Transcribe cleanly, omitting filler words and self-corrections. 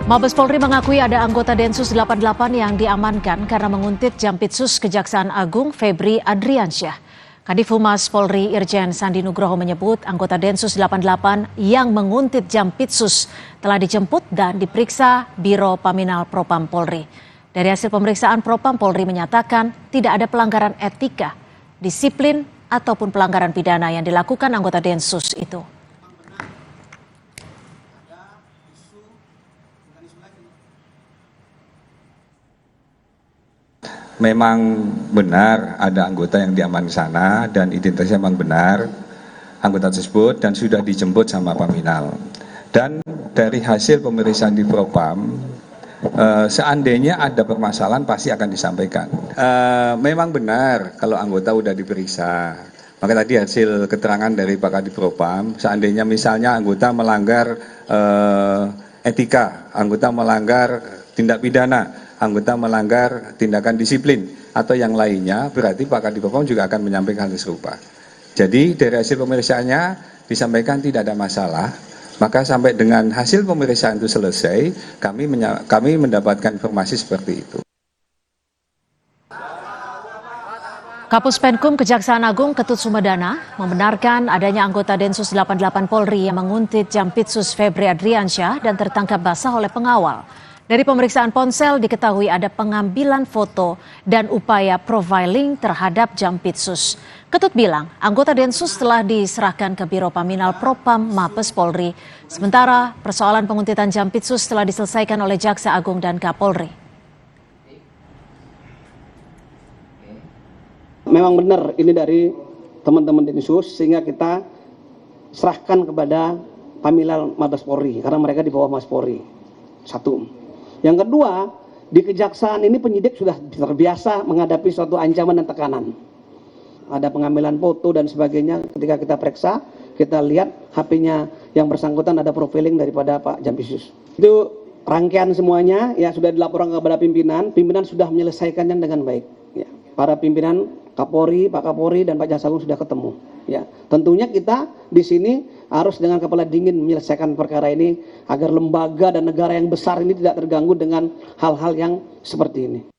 Mabes Polri mengakui ada anggota Densus 88 yang diamankan karena menguntit Jampitsus Kejaksaan Agung Febri Adriansyah. Kadif Humas Polri Irjen Sandi Nugroho menyebut anggota Densus 88 yang menguntit Jampitsus telah dijemput dan diperiksa Biro Paminal Propam Polri. Dari hasil pemeriksaan Propam Polri menyatakan tidak ada pelanggaran etika, disiplin ataupun pelanggaran pidana yang dilakukan anggota Densus itu. Memang benar ada anggota yang diaman di sana dan identitasnya memang benar anggota tersebut dan sudah dijemput sama Paminal. Dan dari hasil pemeriksaan di Propam, seandainya ada permasalahan pasti akan disampaikan. Memang benar kalau anggota sudah diperiksa. Maka tadi hasil keterangan dari Pak Kadif Propam, seandainya misalnya anggota melanggar etika, anggota melanggar tindak pidana, anggota melanggar tindakan disiplin atau yang lainnya, berarti Pak Kadif Propam juga akan menyampaikan hal serupa. Jadi dari hasil pemeriksaannya disampaikan tidak ada masalah, maka sampai dengan hasil pemeriksaan itu selesai, kami mendapatkan informasi seperti itu. Kapus Penkum Kejaksaan Agung Ketut Sumedana membenarkan adanya anggota Densus 88 Polri yang menguntit Jampitsus Febri Adriansyah dan tertangkap basah oleh pengawal. Dari pemeriksaan ponsel diketahui ada pengambilan foto dan upaya profiling terhadap Jampitsus. Ketut bilang anggota Densus telah diserahkan ke Biro Paminal Propam Mabes Polri. Sementara persoalan penguntitan Jampitsus telah diselesaikan oleh Jaksa Agung dan Kapolri. Memang benar ini dari teman-teman Densus sehingga kita serahkan kepada Paminal Mabes Polri karena mereka di bawah Mabes Polri. Satu. Yang kedua, di kejaksaan ini penyidik sudah terbiasa menghadapi suatu ancaman dan tekanan. Ada pengambilan foto dan sebagainya. Ketika kita periksa, kita lihat HP-nya yang bersangkutan ada profiling daripada Pak Jampitsus. Itu rangkaian semuanya ya sudah dilaporkan kepada pimpinan. Pimpinan sudah menyelesaikannya dengan baik. Ya. Para pimpinan Kapolri, Pak Kapolri dan Pak Jaksa Agung sudah ketemu. Ya, tentunya kita di sini harus dengan kepala dingin menyelesaikan perkara ini agar lembaga dan negara yang besar ini tidak terganggu dengan hal-hal yang seperti ini.